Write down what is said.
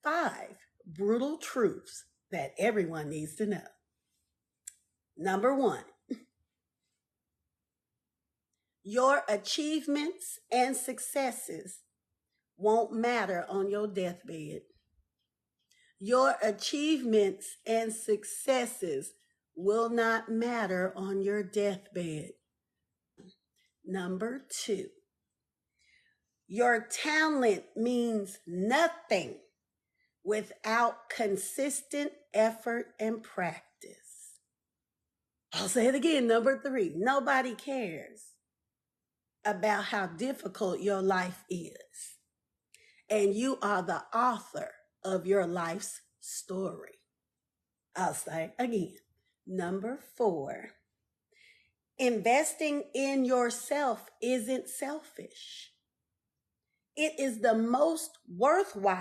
5 brutal truths that everyone needs to know. Number 1, your achievements and successes won't matter on your deathbed. Your achievements and successes will not matter on your deathbed. Number 2, your talent means nothing without consistent effort and practice. I'll say it again. Number 3, nobody cares about how difficult your life is. And you are the author of your life's story. I'll say again. Number 4, investing in yourself isn't selfish. It is the most worthwhile